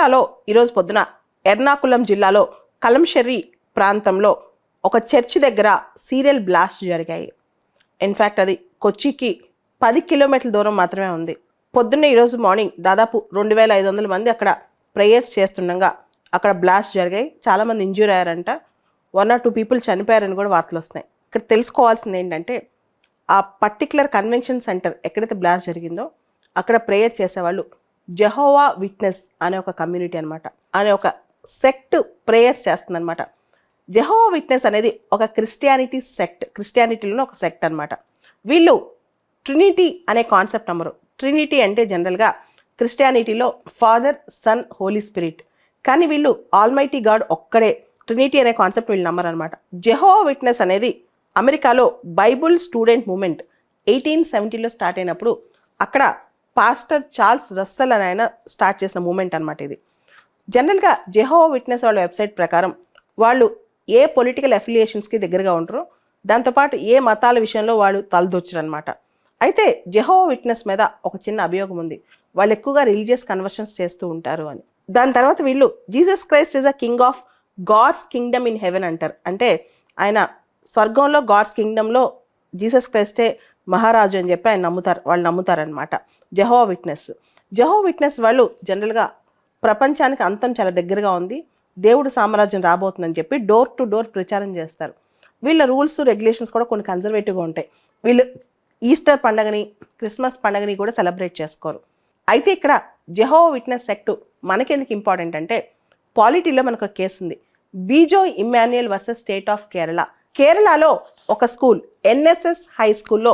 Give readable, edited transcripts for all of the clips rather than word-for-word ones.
కేరళలో ఈరోజు పొద్దున ఎర్నాకుళం జిల్లాలో కలంషెర్రి ప్రాంతంలో ఒక చర్చి దగ్గర సీరియల్ బ్లాస్ట్ జరిగాయి. ఇన్ఫ్యాక్ట్ అది కొచ్చికి 10 కిలోమీటర్ల దూరం మాత్రమే ఉంది. పొద్దున్నే ఈరోజు మార్నింగ్ దాదాపు 2500 మంది అక్కడ ప్రేయర్స్ చేస్తుండగా అక్కడ బ్లాస్ట్ జరిగాయి. చాలామంది ఇంజ్యూర్ అయ్యారంట. 1 or 2 పీపుల్ చనిపోయారని కూడా వార్తలు వస్తున్నాయి. ఇక్కడ తెలుసుకోవాల్సింది ఏంటంటే ఆ పర్టికులర్ కన్వెన్షన్ సెంటర్ ఎక్కడైతే బ్లాస్ట్ జరిగిందో అక్కడ ప్రేయర్ చేసేవాళ్ళు జెహోవా విట్నెస్ అనే ఒక కమ్యూనిటీ అనమాట, అనే ఒక సెక్ట్ ప్రేయర్స్ చేస్తుందన్నమాట. జెహోవా విట్నెస్ అనేది ఒక క్రిస్టియానిటీ సెక్ట్, క్రిస్టియానిటీలోనే ఒక సెక్ట్ అనమాట. వీళ్ళు ట్రినిటీ అనే కాన్సెప్ట్ నమ్మరు. ట్రినిటీ అంటే జనరల్గా క్రిస్టియానిటీలో ఫాదర్, సన్, హోలీ స్పిరిట్. కానీ వీళ్ళు ఆల్మైటీ గాడ్ ఒక్కడే. ట్రినిటీ అనే కాన్సెప్ట్ వీళ్ళు నమ్మరు అనమాట. జెహోవా విట్నెస్ అనేది అమెరికాలో బైబుల్ స్టూడెంట్ మూమెంట్ 1870లో స్టార్ట్ అయినప్పుడు అక్కడ పాస్టర్ చార్ల్స్ రస్సెల్ అని ఆయన స్టార్ట్ చేసిన మూమెంట్ అనమాట ఇది. జనరల్గా జెహోవా విట్నెస్ వాళ్ళ వెబ్సైట్ ప్రకారం వాళ్ళు ఏ పొలిటికల్ అఫిలియేషన్స్కి దగ్గరగా ఉంటారో దాంతోపాటు ఏ మతాల విషయంలో వాళ్ళు తలదొచ్చరు అనమాట. అయితే జెహోవా విట్నెస్ మీద ఒక చిన్న అభియోగం ఉంది. వాళ్ళు ఎక్కువగా రిలీజియస్ కన్వర్షన్స్ చేస్తూ ఉంటారు అని. దాని తర్వాత వీళ్ళు Jesus Christ is a king of gods kingdom in heaven అంటారు. అంటే ఆయన స్వర్గంలో గాడ్స్ కింగ్డమ్లో జీసస్ క్రైస్టే మహారాజు అని చెప్పి ఆయన నమ్ముతారు, వాళ్ళు నమ్ముతారనమాట. జెహోవా విట్నెస్ వాళ్ళు జనరల్గా ప్రపంచానికి అంతం చాలా దగ్గరగా ఉంది, దేవుడు సామ్రాజ్యం రాబోతుందని చెప్పి డోర్ టు డోర్ ప్రచారం చేస్తారు. వీళ్ళ రూల్స్ రెగ్యులేషన్స్ కూడా కొన్ని కన్జర్వేటివ్గా ఉంటాయి. వీళ్ళు ఈస్టర్ పండగని, క్రిస్మస్ పండగని కూడా సెలబ్రేట్ చేసుకోరు. అయితే ఇక్కడ జెహోవా విట్నెస్ సెక్ట్ మనకెందుకు ఇంపార్టెంట్ అంటే పాలిటీలో మనకు ఒక కేసు ఉంది, Bijoe Emmanuel versus state of Kerala. కేరళలో ఒక స్కూల్ ఎన్ఎస్ఎస్ హై స్కూల్లో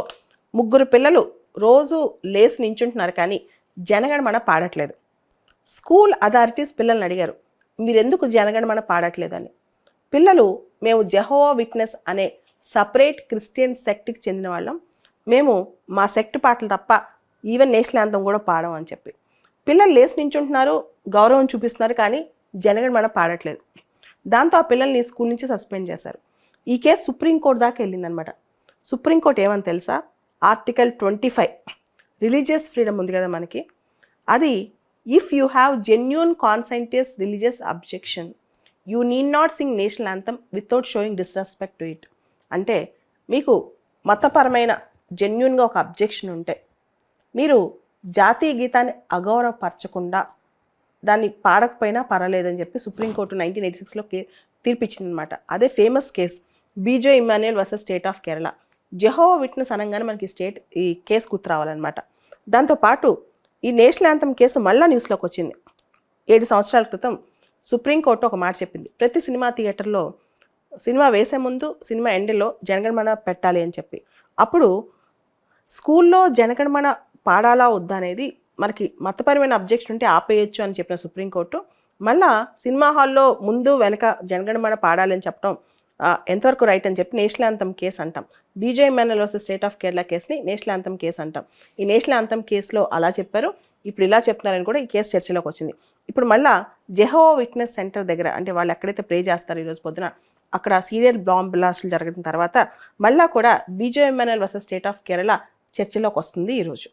3 పిల్లలు రోజు లేసి నించుంటున్నారు కానీ జనగణమన పాడట్లేదు. స్కూల్ అథారిటీస్ పిల్లల్ని అడిగారు, మీరెందుకు జనగణమన పాడట్లేదని. పిల్లలు, మేము జెహోవా విట్నెస్ అనే సపరేట్ క్రిస్టియన్ సెక్ట్కి చెందిన వాళ్ళం, మేము మా సెక్ట్ పాటలు తప్ప ఈవెన్ నేషనల్ యాంథమ్ కూడా పాడం అని చెప్పి పిల్లలు లేసి నించుంటున్నారు, గౌరవం చూపిస్తున్నారు కానీ జనగణమన పాడట్లేదు. దాంతో ఆ పిల్లల్ని స్కూల్ నుంచి సస్పెండ్ చేశారు. ఈ కేసు సుప్రీంకోర్టు దాకా వెళ్ళిందనమాట. సుప్రీంకోర్టు ఏమని తెలుసా, ఆర్టికల్ 25 రిలీజియస్ ఫ్రీడమ్ ఉంది కదా మనకి, అది if you have genuine conscientious religious objection you need not sing national anthem without showing disrespect to it. అంటే మీకు మతపరమైన జెన్యూన్గా ఒక అబ్జెక్షన్ ఉంటే మీరు జాతీయ గీతాన్ని అగౌరవపరచకుండా దాన్ని పాడకపోయినా పర్వాలేదని చెప్పి సుప్రీంకోర్టు 1986లో తీర్పిచ్చిందనమాట. అదే famous case Bijoe Emmanuel versus state of Kerala. Jehovah witness అనగానే మనకి ఈ కేసు గుర్తు రావాలన్నమాట. దాంతోపాటు ఈ నేషనల్ యాంథమ్ కేసు మళ్ళీ న్యూస్లోకి వచ్చింది. 7 సంవత్సరాల క్రితం సుప్రీంకోర్టు ఒక మాట చెప్పింది, ప్రతి సినిమా థియేటర్లో సినిమా వేసే ముందు సినిమా ఎండ్లో జనగణమన పెట్టాలి అని చెప్పి. అప్పుడు స్కూల్లో జనగణమన పాడాలా వద్దా అనేది మనకి మతపరమైన అబ్జెక్షన్ ఉంటే ఆపేయచ్చు అని చెప్పిన సుప్రీంకోర్టు మళ్ళా సినిమా హాల్లో ముందు వెనక జనగణమన పాడాలి అని చెప్పడం ఎంతవరకు రైట్ అని చెప్పి నేషనల్ యాంథమ్ కేసు అంటాం. Bijoe Emmanuel versus state of Kerala కేసుని నేషనల్ యాంథమ్ కేసు అంటాం. ఈ నేషనల్ యాంథమ్ కేసులో అలా చెప్పారు, ఇప్పుడు ఇలా చెప్తున్నారని కూడా ఈ కేసు చర్చలోకి వచ్చింది. ఇప్పుడు మళ్ళీ జెహోవా విట్నెస్ సెంటర్ దగ్గర, అంటే వాళ్ళు ఎక్కడైతే ప్రే చేస్తారో ఈరోజు పొద్దున అక్కడ సీరియల్ బాంబ్ బ్లాస్టులు జరగడం తర్వాత మళ్ళీ కూడా Bijoe Emmanuel versus state of Kerala చర్చలోకి వస్తుంది ఈరోజు.